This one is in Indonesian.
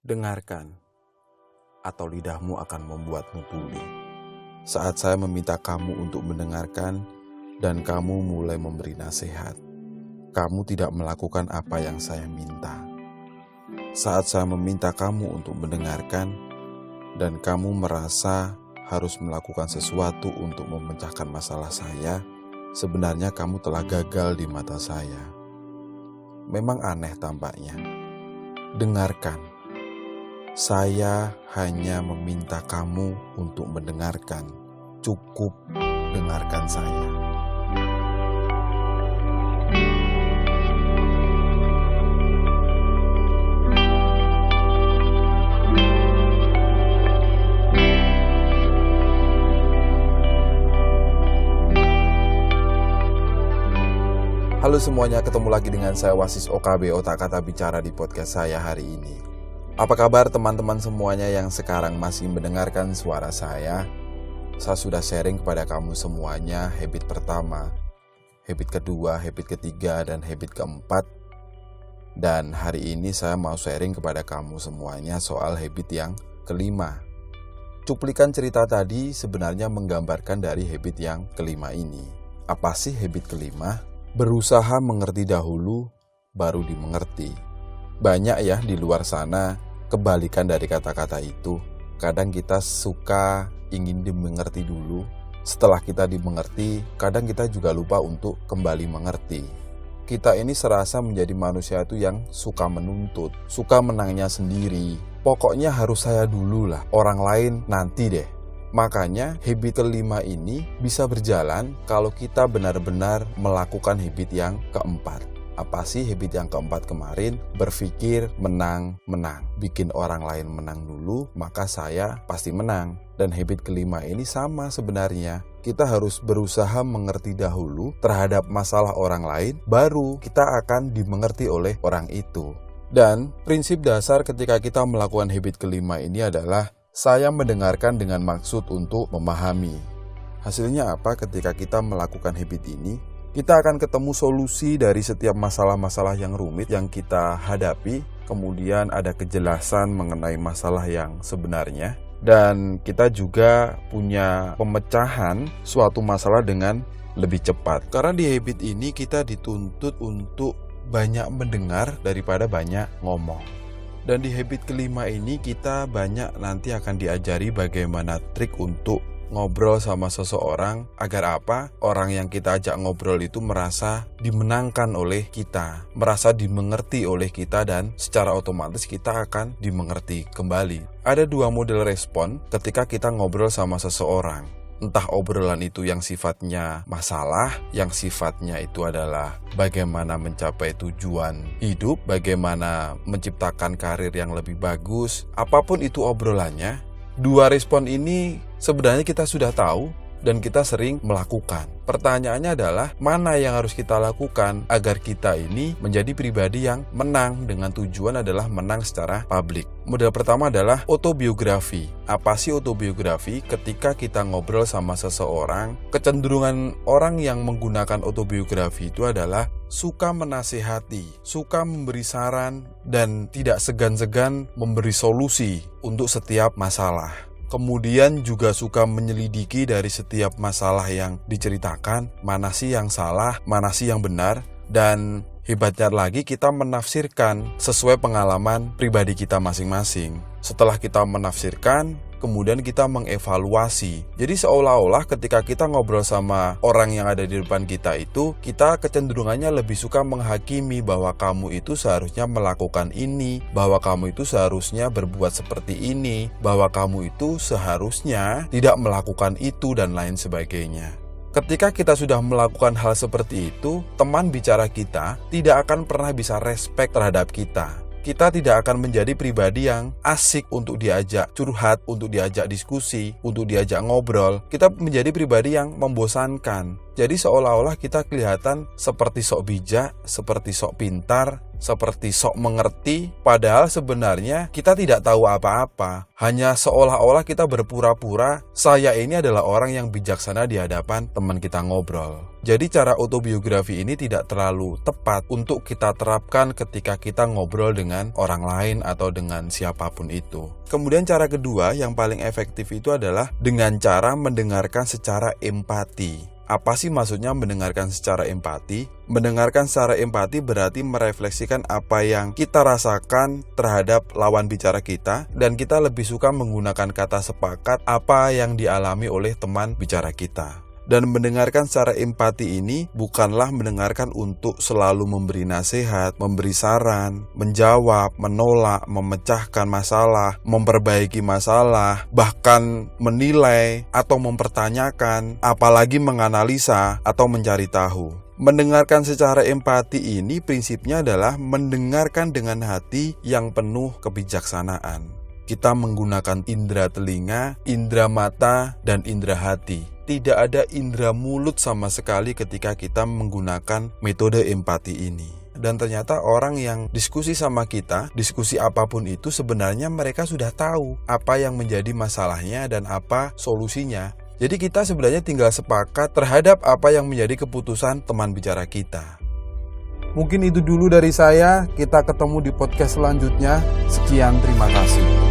Dengarkan, atau lidahmu akan membuatmu tuli. Saat saya meminta kamu untuk mendengarkan, dan kamu mulai memberi nasihat, kamu tidak melakukan apa yang saya minta. Saat saya meminta kamu untuk mendengarkan, dan kamu merasa harus melakukan sesuatu untuk memecahkan masalah saya, sebenarnya kamu telah gagal di mata saya. Memang aneh tampaknya. Dengarkan. Saya hanya meminta kamu untuk mendengarkan. Cukup dengarkan saya. Halo semuanya, ketemu lagi dengan saya Wasis OKB Otak Kata Bicara di podcast saya hari ini. Apa kabar teman-teman semuanya yang sekarang masih mendengarkan suara saya? Saya sudah sharing kepada kamu semuanya habit pertama, habit kedua, habit ketiga, dan habit keempat. Dan hari ini saya mau sharing kepada kamu semuanya soal habit yang kelima. Cuplikan cerita tadi sebenarnya menggambarkan dari habit yang kelima ini. Apa sih habit kelima? Berusaha mengerti dahulu, baru dimengerti. Banyak ya di luar sana kebalikan dari kata-kata itu. Kadang kita suka ingin dimengerti dulu. Setelah kita dimengerti, kadang kita juga lupa untuk kembali mengerti. Kita ini serasa menjadi manusia itu yang suka menuntut, suka menangnya sendiri. Pokoknya harus saya dulu lah, orang lain nanti deh. Makanya habit kelima ini bisa berjalan kalau kita benar-benar melakukan habit yang keempat. Apa sih habit yang keempat kemarin? Berpikir menang-menang. Bikin orang lain menang dulu, maka saya pasti menang. Dan habit kelima ini sama sebenarnya. Kita harus berusaha mengerti dahulu terhadap masalah orang lain, baru kita akan dimengerti oleh orang itu. Dan prinsip dasar ketika kita melakukan habit kelima ini adalah saya mendengarkan dengan maksud untuk memahami. Hasilnya apa ketika kita melakukan habit ini? Kita akan ketemu solusi dari setiap masalah-masalah yang rumit yang kita hadapi. Kemudian ada kejelasan mengenai masalah yang sebenarnya. Dan kita juga punya pemecahan suatu masalah dengan lebih cepat. Karena di habit ini kita dituntut untuk banyak mendengar daripada banyak ngomong. Dan di habit kelima ini kita banyak nanti akan diajari bagaimana trik untuk ngobrol sama seseorang agar apa? Orang yang kita ajak ngobrol itu merasa dimenangkan oleh kita, merasa dimengerti oleh kita, dan secara otomatis kita akan dimengerti kembali. Ada dua model respon ketika kita ngobrol sama seseorang. Entah obrolan itu yang sifatnya masalah, yang sifatnya itu adalah bagaimana mencapai tujuan hidup, bagaimana menciptakan karir yang lebih bagus, apapun itu obrolannya. Dua respon ini sebenarnya kita sudah tahu dan kita sering melakukan. Pertanyaannya adalah mana yang harus kita lakukan agar kita ini menjadi pribadi yang menang dengan tujuan adalah menang secara publik. Model pertama adalah autobiografi. Apa sih autobiografi? Ketika kita ngobrol sama seseorang, kecenderungan orang yang menggunakan autobiografi itu adalah suka menasihati, suka memberi saran, dan tidak segan-segan memberi solusi untuk setiap masalah. Kemudian juga suka menyelidiki dari setiap masalah yang diceritakan, mana sih yang salah, mana sih yang benar, dan hebatnya lagi kita menafsirkan sesuai pengalaman pribadi kita masing-masing. Setelah kita menafsirkan, kemudian kita mengevaluasi. Jadi seolah-olah ketika kita ngobrol sama orang yang ada di depan kita itu, kita kecenderungannya lebih suka menghakimi bahwa kamu itu seharusnya melakukan ini, bahwa kamu itu seharusnya berbuat seperti ini, bahwa kamu itu seharusnya tidak melakukan itu, dan lain sebagainya. Ketika kita sudah melakukan hal seperti itu, teman bicara kita tidak akan pernah bisa respect terhadap kita. Kita tidak akan menjadi pribadi yang asik untuk diajak curhat, untuk diajak diskusi, untuk diajak ngobrol. Kita menjadi pribadi yang membosankan. Jadi seolah-olah kita kelihatan seperti sok bijak, seperti sok pintar, seperti sok mengerti, padahal sebenarnya kita tidak tahu apa-apa. Hanya seolah-olah kita berpura-pura, saya ini adalah orang yang bijaksana di hadapan teman kita ngobrol. Jadi cara autobiografi ini tidak terlalu tepat untuk kita terapkan ketika kita ngobrol dengan orang lain atau dengan siapapun itu. Kemudian cara kedua yang paling efektif itu adalah dengan cara mendengarkan secara empati. Apa sih maksudnya mendengarkan secara empati? Mendengarkan secara empati berarti merefleksikan apa yang kita rasakan terhadap lawan bicara kita, dan kita lebih suka menggunakan kata sepakat apa yang dialami oleh teman bicara kita. Dan mendengarkan secara empati ini bukanlah mendengarkan untuk selalu memberi nasihat, memberi saran, menjawab, menolak, memecahkan masalah, memperbaiki masalah, bahkan menilai atau mempertanyakan, apalagi menganalisa atau mencari tahu. Mendengarkan secara empati ini prinsipnya adalah mendengarkan dengan hati yang penuh kebijaksanaan. Kita menggunakan indera telinga, indera mata, dan indera hati. Tidak ada indera mulut sama sekali ketika kita menggunakan metode empati ini. Dan ternyata orang yang diskusi sama kita, diskusi apapun itu, sebenarnya mereka sudah tahu apa yang menjadi masalahnya dan apa solusinya. Jadi kita sebenarnya tinggal sepakat terhadap apa yang menjadi keputusan teman bicara kita. Mungkin itu dulu dari saya. Kita ketemu di podcast selanjutnya. Sekian, terima kasih.